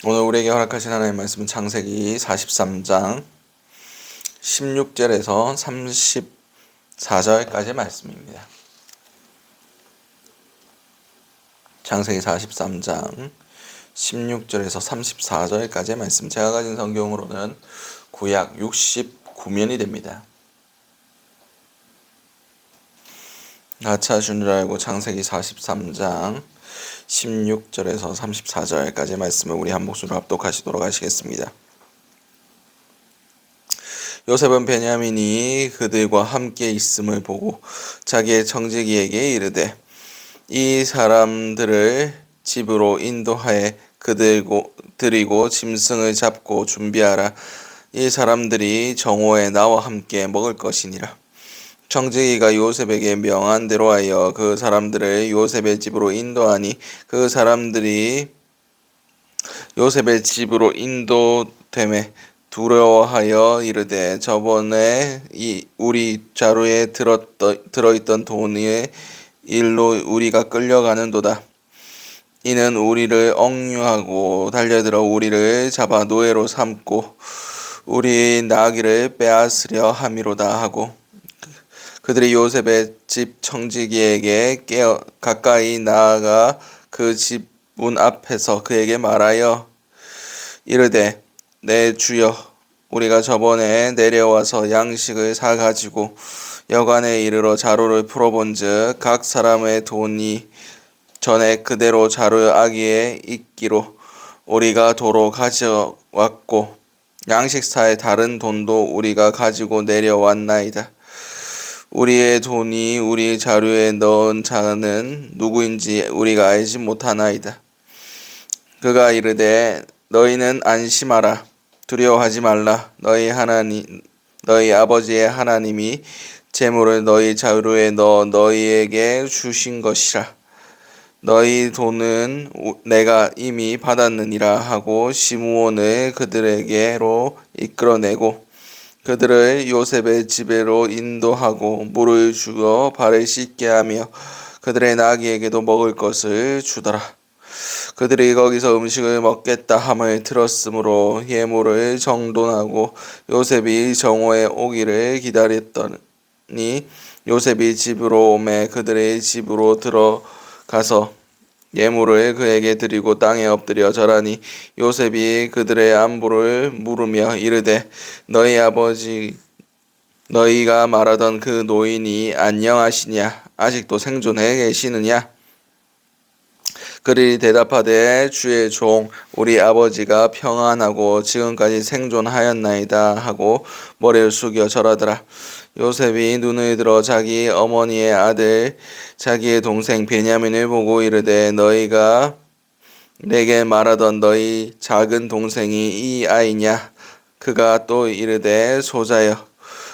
오늘 우리에게 허락하신 하나님의 말씀은 창세기 43장 16절에서 34절까지의 말씀입니다. 창세기 43장 16절에서 34절까지의 말씀, 제가 가진 성경으로는 구약 69면이 됩니다. 같이 하신 줄 알고 창세기 43장 16절에서 34절까지의 말씀을 우리 한 목소리로 합독하시도록 하시겠습니다. 요셉은 베냐민이 그들과 함께 있음을 보고 자기의 청지기에게 이르되, 이 사람들을 집으로 인도하여 드리고 짐승을 잡고 준비하라. 이 사람들이 정오에 나와 함께 먹을 것이니라. 청지기가 요셉에게 명한 대로 하여 그 사람들을 요셉의 집으로 인도하니, 그 사람들이 요셉의 집으로 인도됨에 두려워하여 이르되, 저번에 우리 자루에 들어있던 돈의 일로 우리가 끌려가는도다. 이는 우리를 억류하고 달려들어 우리를 잡아 노예로 삼고 우리 나귀를 빼앗으려 함이로다 하고, 그들이 요셉의 집 청지기에게 가까이 나아가 그 집 문 앞에서 그에게 말하여 이르되, 내 주여, 우리가 저번에 내려와서 양식을 사가지고 여관에 이르러 자루를 풀어본즉 각 사람의 돈이 전에 그대로 자루 아기에 있기로 우리가 도로 가져왔고 양식사의 다른 돈도 우리가 가지고 내려왔나이다. 우리의 돈이 우리 자루에 넣은 자는 누구인지 우리가 알지 못하나이다. 그가 이르되, 너희는 안심하라. 두려워하지 말라. 너희 아버지의 하나님이 재물을 너희 자루에 넣어 너희에게 주신 것이라. 너희 돈은 내가 이미 받았느니라 하고 시므온을 그들에게로 이끌어내고 그들을 요셉의 집으로 인도하고 물을 주어 발을 씻게 하며 그들의 나귀에게도 먹을 것을 주더라. 그들이 거기서 음식을 먹겠다 함을 들었으므로 예물을 정돈하고 요셉이 정오에 오기를 기다렸더니 요셉이 집으로 오매 그들의 집으로 들어가서 예물을 그에게 드리고 땅에 엎드려 절하니, 요셉이 그들의 안부를 물으며 이르되, 너희 아버지 너희가 말하던 그 노인이 안녕하시냐? 아직도 생존해 계시느냐? 그들이 대답하되, 주의 종 우리 아버지가 평안하고 지금까지 생존하였나이다 하고 머리를 숙여 절하더라. 요셉이 눈을 들어 자기 어머니의 아들 자기의 동생 베냐민을 보고 이르되, 너희가 내게 말하던 너희 작은 동생이 이 아이냐? 그가 또 이르되, 소자여,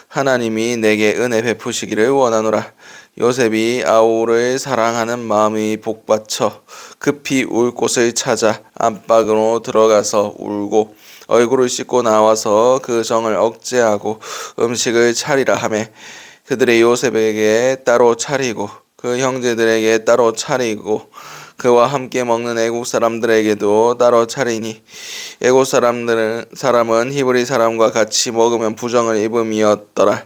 하나님이 내게 은혜 베푸시기를 원하노라. 요셉이 아우를 사랑하는 마음이 복받쳐 급히 울 곳을 찾아 안방으로 들어가서 울고 얼굴을 씻고 나와서 그 정을 억제하고 음식을 차리라 하매, 그들이 요셉에게 따로 차리고 그 형제들에게 따로 차리고 그와 함께 먹는 애국 사람들에게도 따로 차리니, 애국 사람은 히브리 사람과 같이 먹으면 부정을 입음이었더라.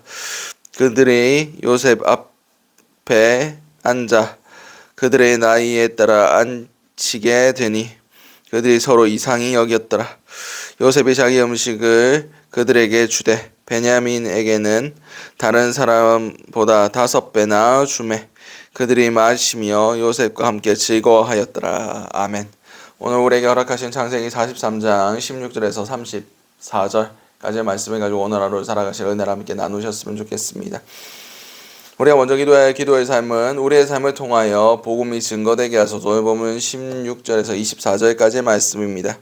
그들이 요셉 앞에 앉아 그들의 나이에 따라 앉히게 되니 그들이 서로 이상히 여겼더라. 요셉이 자기 음식을 그들에게 주되 베냐민에게는 다른 사람보다 5배나 주매 그들이 마시며 요셉과 함께 즐거워하였더라. 아멘. 오늘 우리에게 허락하신 창세기 43장 16절에서 34절까지의 말씀을 가지고 오늘 하루를 살아가실 은혜를 함께 나누셨으면 좋겠습니다. 우리가 먼저 기도해야 할 기도의 삶은 우리의 삶을 통하여 복음이 증거되게 하소서. 오늘 보면 16절에서 24절까지의 말씀입니다.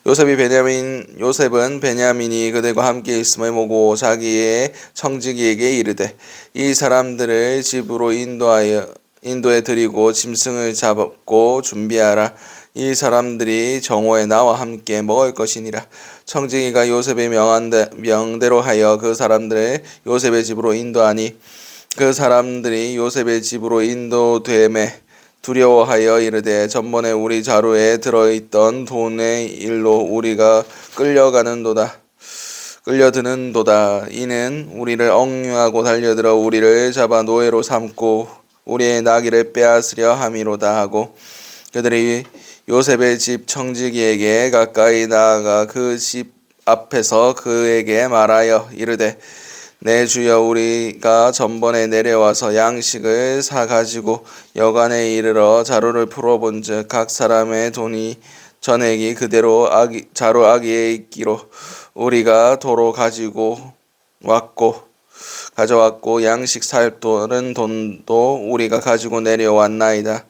요셉은 베냐민이 그들과 함께 있음을 보고 자기의 청지기에게 이르되, 이 사람들을 집으로 인도에 드리고 짐승을 잡고 준비하라. 이 사람들이 정오에 나와 함께 먹을 것이니라. 청지기가 요셉의 명대로 하여 그 사람들을 요셉의 집으로 인도하니, 그 사람들이 요셉의 집으로 인도됨에 두려워하여 이르되 전번에 우리 자루에 들어있던 돈의 일로 우리가 끌려드는도다. 이는 우리를 억류하고 달려들어 우리를 잡아 노예로 삼고 우리의 나귀를 빼앗으려 함이로다 하고 그들이 요셉의 집 청지기에게 가까이 나아가 그 집 앞에서 그에게 말하여 이르되 내 주여 우리가 전번에 내려와서 양식을 사 가지고 여간에 이르러 자루를 풀어본즉 각 사람의 돈이 전액이 그대로 자루 아기에 있기로 우리가 도로 가져왔고 양식 살 돈도 우리가 가지고 내려왔나이다.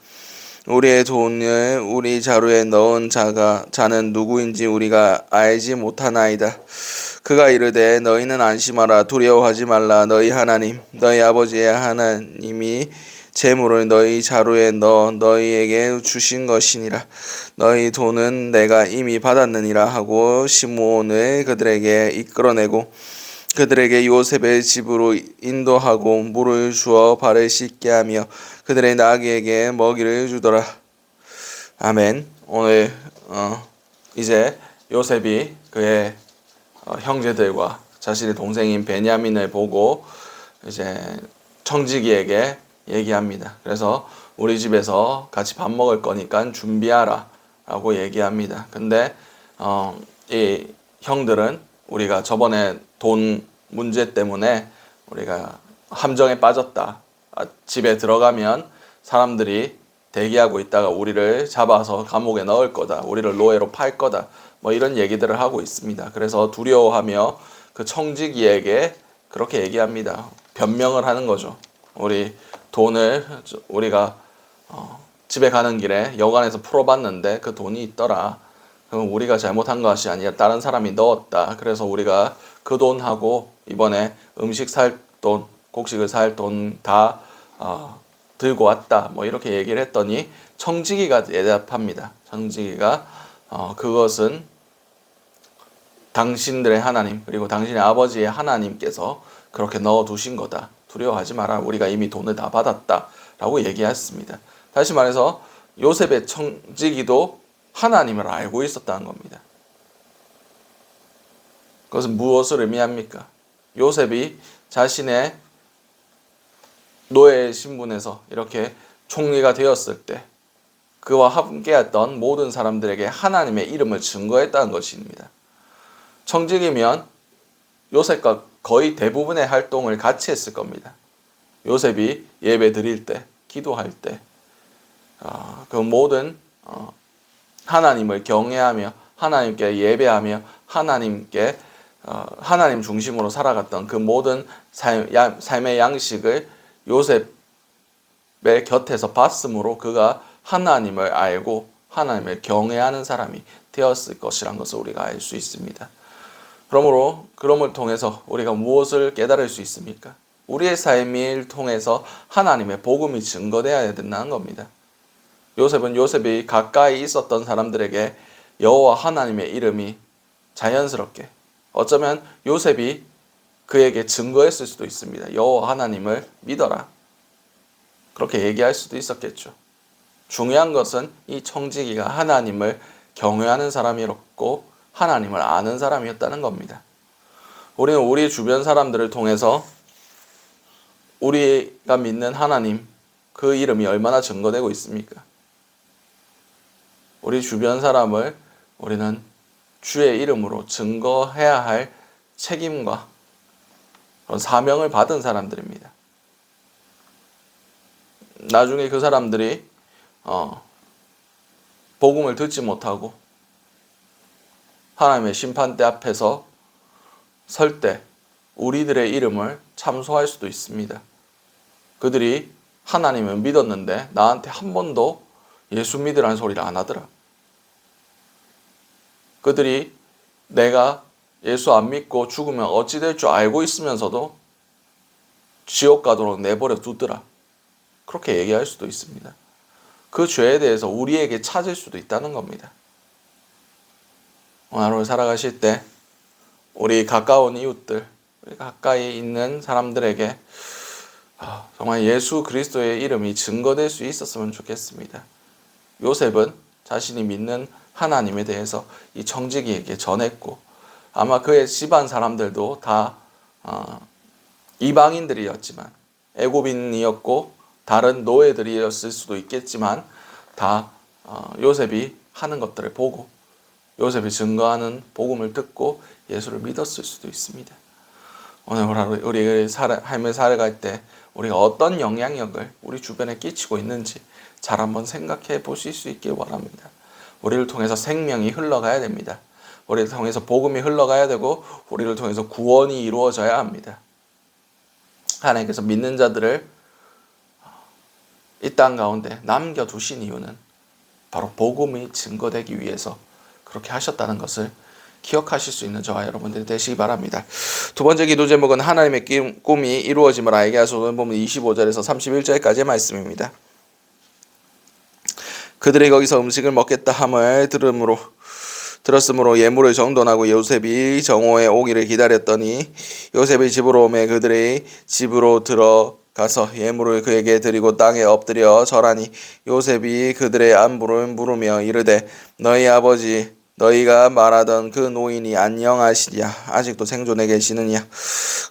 우리의 돈을 우리 자루에 넣은 자는 누구인지 우리가 알지 못하나이다. 그가 이르되 너희는 안심하라. 두려워하지 말라. 너희 하나님 너희 아버지의 하나님이 재물을 너희 자루에 넣어 너희에게 주신 것이니라. 너희 돈은 내가 이미 받았느니라 하고 시므온을 그들에게 이끌어내고 그들에게 요셉의 집으로 인도하고 물을 주어 발을 씻게 하며 그들의 나귀에게 먹이를 주더라. 아멘. 오늘 이제 요셉이 그의 형제들과 자신의 동생인 베냐민을 보고 이제 청지기에게 얘기합니다. 그래서 우리 집에서 같이 밥 먹을 거니까 준비하라 라고 얘기합니다. 근데 이 형들은 우리가 저번에 돈 문제 때문에 우리가 함정에 빠졌다. 집에 들어가면 사람들이 대기하고 있다가 우리를 잡아서 감옥에 넣을 거다. 우리를 노예로 팔 거다. 뭐 이런 얘기들을 하고 있습니다. 그래서 두려워하며 그 청지기에게 그렇게 얘기합니다. 변명을 하는 거죠. 우리 돈을 우리가 집에 가는 길에 여관에서 풀어봤는데 그 돈이 있더라. 그럼 우리가 잘못한 것이 아니라 다른 사람이 넣었다. 그래서 우리가 그 돈하고 이번에 음식 살 돈, 곡식을 살 돈 다 들고 왔다. 뭐 이렇게 얘기를 했더니 청지기가 대답합니다. 청지기가 그것은 당신들의 하나님 그리고 당신의 아버지의 하나님께서 그렇게 넣어두신 거다. 두려워하지 마라. 우리가 이미 돈을 다 받았다. 라고 얘기했습니다. 다시 말해서 요셉의 청지기도 하나님을 알고 있었다는 겁니다. 그것은 무엇을 의미합니까? 요셉이 자신의 노예 신분에서 이렇게 총리가 되었을 때 그와 함께했던 모든 사람들에게 하나님의 이름을 증거했다는 것입니다. 청지기면 요셉과 거의 대부분의 활동을 같이 했을 겁니다. 요셉이 예배 드릴 때, 기도할 때, 그 모든 하나님을 경외하며 하나님께 예배하며 하나님 중심으로 살아갔던 그 모든 삶의 양식을 요셉의 곁에서 봤으므로 그가 하나님을 알고 하나님을 경외하는 사람이 되었을 것이란 것을 우리가 알 수 있습니다. 그러므로 그럼을 통해서 우리가 무엇을 깨달을 수 있습니까? 우리의 삶을 통해서 하나님의 복음이 증거되어야 된다는 겁니다. 요셉이 가까이 있었던 사람들에게 여호와 하나님의 이름이 자연스럽게 어쩌면 요셉이 그에게 증거했을 수도 있습니다. 여호와 하나님을 믿어라. 그렇게 얘기할 수도 있었겠죠. 중요한 것은 이 청지기가 하나님을 경외하는 사람이었고 하나님을 아는 사람이었다는 겁니다. 우리는 우리 주변 사람들을 통해서 우리가 믿는 하나님 그 이름이 얼마나 증거되고 있습니까? 우리 주변 사람을 우리는 주의 이름으로 증거해야 할 책임과 그런 사명을 받은 사람들입니다. 나중에 그 사람들이 복음을 듣지 못하고 하나님의 심판대 앞에서 설 때 우리들의 이름을 참소할 수도 있습니다. 그들이 하나님을 믿었는데 나한테 한 번도 예수 믿으라는 소리를 안 하더라. 그들이 내가 예수 안 믿고 죽으면 어찌 될 줄 알고 있으면서도 지옥 가도록 내버려 두더라. 그렇게 얘기할 수도 있습니다. 그 죄에 대해서 우리에게 찾을 수도 있다는 겁니다. 오늘 하루 살아가실 때 우리 가까운 이웃들, 우리 가까이 있는 사람들에게 정말 예수 그리스도의 이름이 증거될 수 있었으면 좋겠습니다. 요셉은 자신이 믿는 하나님에 대해서 이 청지기에게 전했고, 아마 그의 집안 사람들도 다 이방인들이었지만, 애고빈이었고 다른 노예들이었을 수도 있겠지만, 다 요셉이 하는 것들을 보고 요셉이 증거하는 복음을 듣고 예수를 믿었을 수도 있습니다. 오늘 하루 우리 삶을 살아갈 때 우리가 어떤 영향력을 우리 주변에 끼치고 있는지 잘 한번 생각해 보실 수 있길 바랍니다. 우리를 통해서 생명이 흘러가야 됩니다. 우리를 통해서 복음이 흘러가야 되고, 우리를 통해서 구원이 이루어져야 합니다. 하나님께서 믿는 자들을 이 땅 가운데 남겨두신 이유는 바로 복음이 증거되기 위해서 그렇게 하셨다는 것을 기억하실 수 있는 저와 여러분들이 되시기 바랍니다. 두 번째 기도 제목은 하나님의 꿈이 이루어짐을 알게 하소서. 보면 25절에서 31절까지의 말씀입니다. 그들이 거기서 음식을 먹겠다 함을 들었으므로 예물을 정돈하고 요셉이 정오에 오기를 기다렸더니, 요셉이 집으로 오매 그들의 집으로 들어가서 예물을 그에게 드리고 땅에 엎드려 절하니, 요셉이 그들의 안부를 물으며 이르되, 너희 아버지 너희가 말하던 그 노인이 안녕하시랴? 아직도 생존해 계시느냐?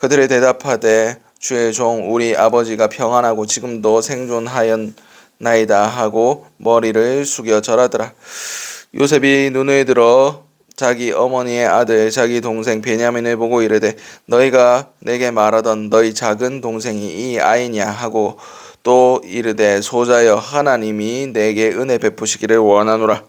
그들이 대답하되, 주의 종 우리 아버지가 평안하고 지금도 생존하였나이다 하고 머리를 숙여 절하더라. 요셉이 눈을 들어 자기 어머니의 아들 자기 동생 베냐민을 보고 이르되, 너희가 내게 말하던 너희 작은 동생이 이 아이냐 하고 또 이르되, 소자여 하나님이 내게 은혜 베푸시기를 원하노라.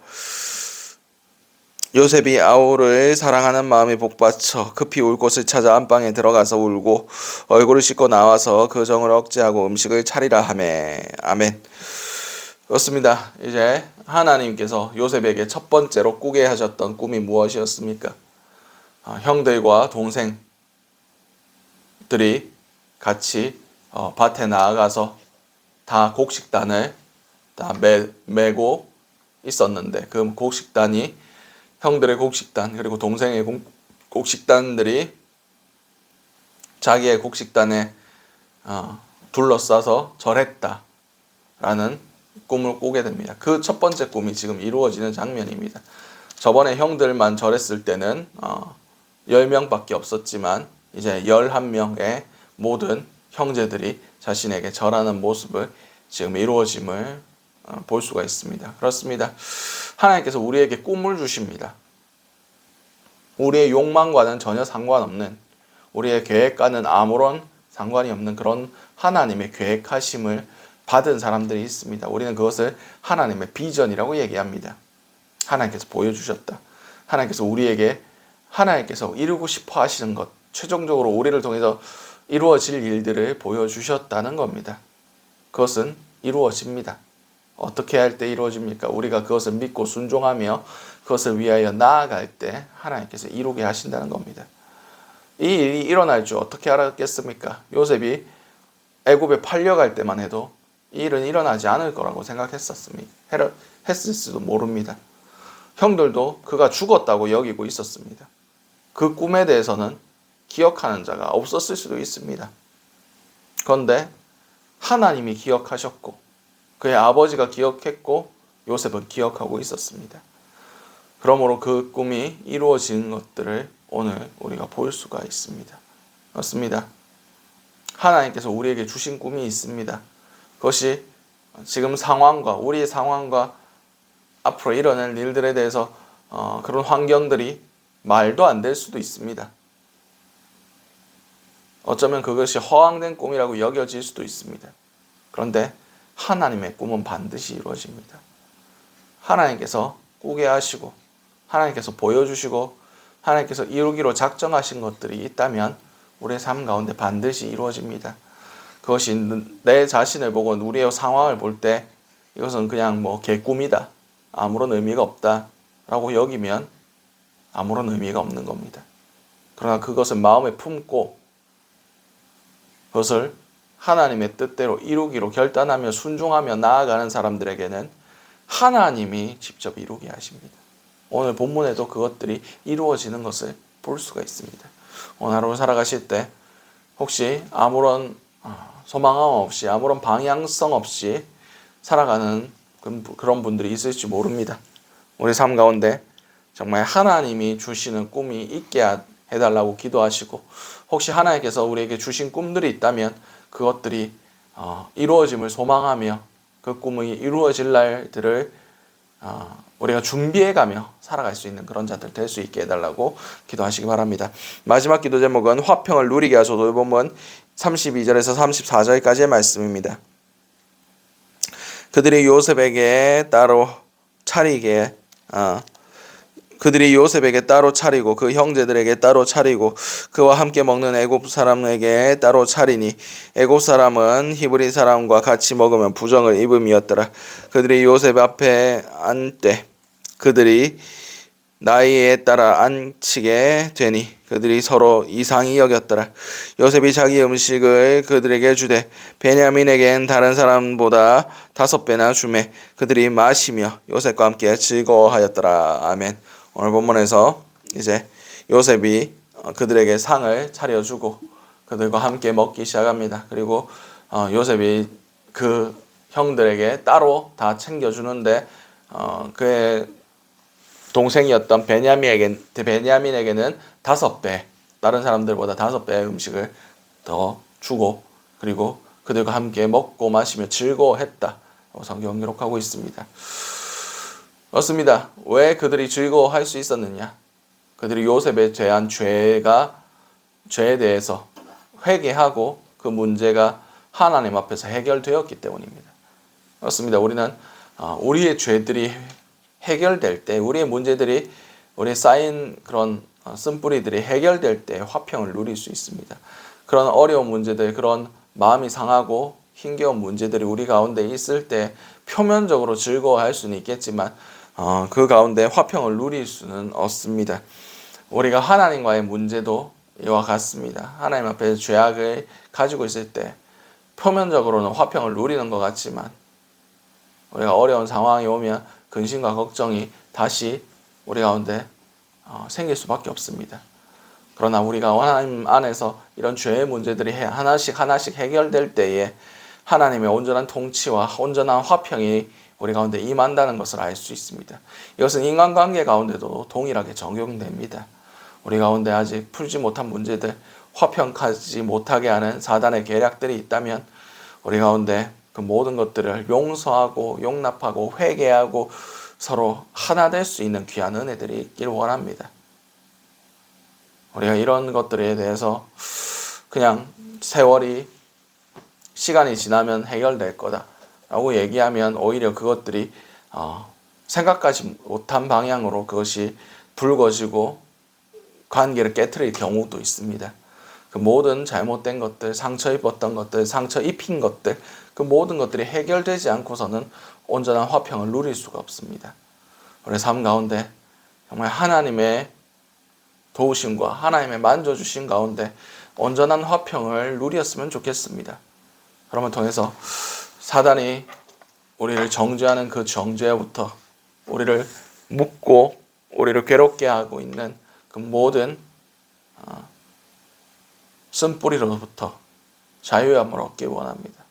요셉이 아우를 사랑하는 마음이 복받쳐 급히 울 곳을 찾아 안방에 들어가서 울고 얼굴을 씻고 나와서 그 정을 억제하고 음식을 차리라 하매. 아멘. 그렇습니다. 이제 하나님께서 요셉에게 첫 번째로 꾸게 하셨던 꿈이 무엇이었습니까? 형들과 동생들이 같이 밭에 나아가서 다 곡식단을 다 메고 있었는데, 그 곡식단이 형들의 곡식단 그리고 동생의 곡식단들이 자기의 곡식단에 둘러싸서 절했다라는 꿈을 꾸게 됩니다. 그 첫 번째 꿈이 지금 이루어지는 장면입니다. 저번에 형들만 절했을 때는 10명밖에 없었지만, 이제 11명의 모든 형제들이 자신에게 절하는 모습을 지금 이루어짐을 볼 수가 있습니다. 그렇습니다. 하나님께서 우리에게 꿈을 주십니다. 우리의 욕망과는 전혀 상관없는, 우리의 계획과는 아무런 상관이 없는 그런 하나님의 계획하심을 받은 사람들이 있습니다. 우리는 그것을 하나님의 비전이라고 얘기합니다. 하나님께서 보여주셨다. 하나님께서 우리에게 하나님께서 이루고 싶어 하시는 것, 최종적으로 우리를 통해서 이루어질 일들을 보여주셨다는 겁니다. 그것은 이루어집니다. 어떻게 할 때 이루어집니까? 우리가 그것을 믿고 순종하며 그것을 위하여 나아갈 때 하나님께서 이루게 하신다는 겁니다. 이 일이 일어날 줄 어떻게 알았겠습니까? 요셉이 애굽에 팔려갈 때만 해도 이 일은 일어나지 않을 거라고 생각했었습니다. 했을지도 모릅니다. 형들도 그가 죽었다고 여기고 있었습니다. 그 꿈에 대해서는 기억하는 자가 없었을 수도 있습니다. 그런데 하나님이 기억하셨고, 그의 아버지가 기억했고, 요셉은 기억하고 있었습니다. 그러므로 그 꿈이 이루어진 것들을 오늘 우리가 볼 수가 있습니다. 그렇습니다. 하나님께서 우리에게 주신 꿈이 있습니다. 그것이 지금 상황과 우리의 상황과 앞으로 일어날 일들에 대해서 그런 환경들이 말도 안 될 수도 있습니다. 어쩌면 그것이 허황된 꿈이라고 여겨질 수도 있습니다. 그런데 하나님의 꿈은 반드시 이루어집니다. 하나님께서 꾸게 하시고, 하나님께서 보여주시고, 하나님께서 이루기로 작정하신 것들이 있다면 우리의 삶 가운데 반드시 이루어집니다. 그것이 내 자신을 보고 우리의 상황을 볼 때 이것은 그냥 개꿈이다, 아무런 의미가 없다 라고 여기면 아무런 의미가 없는 겁니다. 그러나 그것을 마음에 품고 그것을 하나님의 뜻대로 이루기로 결단하며 순종하며 나아가는 사람들에게는 하나님이 직접 이루게 하십니다. 오늘 본문에도 그것들이 이루어지는 것을 볼 수가 있습니다. 오늘 하루 살아가실 때 혹시 아무런 소망함 없이 아무런 방향성 없이 살아가는 그런 분들이 있을지 모릅니다. 우리 삶 가운데 정말 하나님이 주시는 꿈이 있게 해달라고 기도하시고, 혹시 하나님께서 우리에게 주신 꿈들이 있다면 그것들이 이루어짐을 소망하며 그 꿈이 이루어질 날들을 우리가 준비해가며 살아갈 수 있는 그런 자들 될 수 있게 해달라고 기도하시기 바랍니다. 마지막 기도 제목은 화평을 누리게 하소서. 본문 32절에서 34절까지의 말씀입니다. 그들이 요셉에게 따로 차리고 그 형제들에게 따로 차리고 그와 함께 먹는 애굽 사람에게 따로 차리니 애굽 사람은 히브리 사람과 같이 먹으면 부정을 입음이었더라. 그들이 요셉 앞에 앉되 그들이 나이에 따라 앉히게 되니 그들이 서로 이상히 여겼더라. 요셉이 자기 음식을 그들에게 주되 베냐민에겐 다른 사람보다 5배나 주매 그들이 마시며 요셉과 함께 즐거워하였더라. 아멘. 오늘 본문에서 이제 요셉이 그들에게 상을 차려주고 그들과 함께 먹기 시작합니다. 그리고 요셉이 그 형들에게 따로 다 챙겨주는데 그의 동생이었던 베냐민에게는 5배, 다른 사람들보다 5배의 음식을 더 주고 그리고 그들과 함께 먹고 마시며 즐거워했다. 성경 기록하고 있습니다. 그렇습니다. 왜 그들이 즐거워할 수 있었느냐? 그들이 요셉에 대한 죄에 대해서 회개하고 그 문제가 하나님 앞에서 해결되었기 때문입니다. 그렇습니다. 우리는 우리의 죄들이 해결될 때, 우리의 문제들이, 우리의 쌓인 그런 쓴뿌리들이 해결될 때 화평을 누릴 수 있습니다. 그런 어려운 문제들, 그런 마음이 상하고 힘겨운 문제들이 우리 가운데 있을 때 표면적으로 즐거워할 수는 있겠지만 그 가운데 화평을 누릴 수는 없습니다. 우리가 하나님과의 문제도 이와 같습니다. 하나님 앞에 죄악을 가지고 있을 때 표면적으로는 화평을 누리는 것 같지만 우리가 어려운 상황이 오면 근심과 걱정이 다시 우리 가운데 생길 수밖에 없습니다. 그러나 우리가 하나님 안에서 이런 죄의 문제들이 하나씩 해결될 때에 하나님의 온전한 통치와 온전한 화평이 우리 가운데 임한다는 것을 알 수 있습니다. 이것은 인간관계 가운데도 동일하게 적용됩니다. 우리 가운데 아직 풀지 못한 문제들, 화평하지 못하게 하는 사단의 계략들이 있다면 우리 가운데 그 모든 것들을 용서하고 용납하고 회개하고 서로 하나 될 수 있는 귀한 은혜들이 있길 원합니다. 우리가 이런 것들에 대해서 그냥 시간이 지나면 해결될 거다라고 얘기하면 오히려 그것들이 생각하지 못한 방향으로 그것이 불거지고 관계를 깨트릴 경우도 있습니다. 그 모든 잘못된 것들, 상처 입었던 것들, 상처 입힌 것들, 그 모든 것들이 해결되지 않고서는 온전한 화평을 누릴 수가 없습니다. 우리 삶 가운데 정말 하나님의 도우심과 하나님의 만져주심 가운데 온전한 화평을 누렸으면 좋겠습니다. 그러면 통해서 사단이 우리를 정죄하는 그 정죄부터 우리를 묶고 우리를 괴롭게 하고 있는 그 모든 쓴뿌리로부터 자유함을 얻기 원합니다.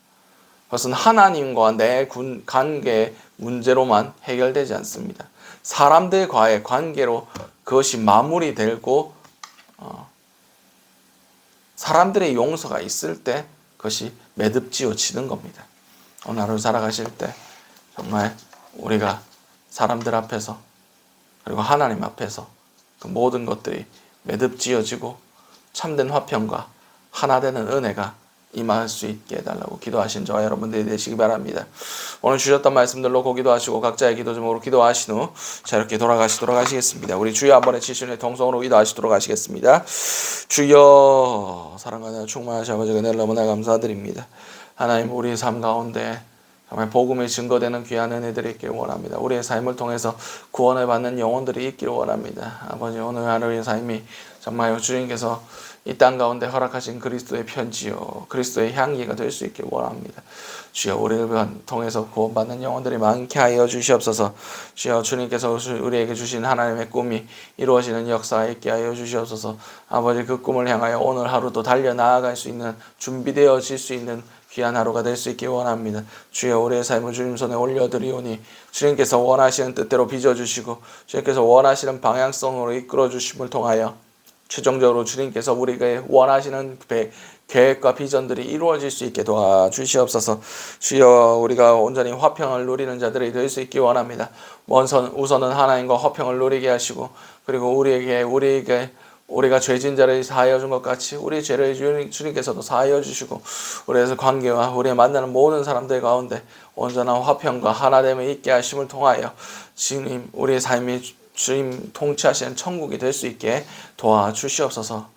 그것은 하나님과 내 관계의 문제로만 해결되지 않습니다. 사람들과의 관계로 그것이 마무리되고 사람들의 용서가 있을 때 그것이 매듭지어지는 겁니다. 오늘 하루 살아가실 때 정말 우리가 사람들 앞에서 그리고 하나님 앞에서 그 모든 것들이 매듭지어지고 참된 화평과 하나 되는 은혜가 임할 수 있게 해달라고 기도하신 저와 여러분들이 되시기 바랍니다. 오늘 주셨던 말씀들로 기도하시고 각자의 기도 제목으로 기도하신 후 자유롭게 돌아가시도록 하시겠습니다. 우리 주여 한번에 치시는 통성으로 기도하시도록 하시겠습니다. 주여, 사랑하는 충만하신 아버지 은혜를 너무나 감사드립니다. 하나님, 우리 삶 가운데 정말 복음이 증거되는 귀한 은혜들이 있길 원합니다. 우리의 삶을 통해서 구원을 받는 영혼들이 있길 원합니다. 아버지, 오늘 하루의 삶이 정말 주님께서 이 땅 가운데 허락하신 그리스도의 편지요, 그리스도의 향기가 될 수 있길 원합니다. 주여, 우리를 통해서 구원받는 영혼들이 많게 하여 주시옵소서. 주여, 주님께서 우리에게 주신 하나님의 꿈이 이루어지는 역사에 있게 하여 주시옵소서. 아버지, 그 꿈을 향하여 오늘 하루도 달려나아갈 수 있는, 준비되어질 수 있는 귀한 하루가 될 수 있길 원합니다. 주여, 우리의 삶을 주님 손에 올려드리오니 주님께서 원하시는 뜻대로 빚어주시고 주님께서 원하시는 방향성으로 이끌어주심을 통하여 최종적으로 주님께서 우리가 원하시는 계획과 비전들이 이루어질 수 있게 도와주시옵소서. 주여, 우리가 온전히 화평을 누리는 자들이 될 수 있기 원합니다. 우선은 하나님과 화평을 누리게 하시고, 그리고 우리가 죄진 자를 사하여 준 것 같이 우리 죄를 주님께서도 사하여 주시고, 우리의 관계와 우리의 만나는 모든 사람들 가운데 온전한 화평과 하나됨을 있게 하심을 통하여 주님, 우리의 삶이 주님 통치하시는 천국이 될 수 있게 도와주시옵소서.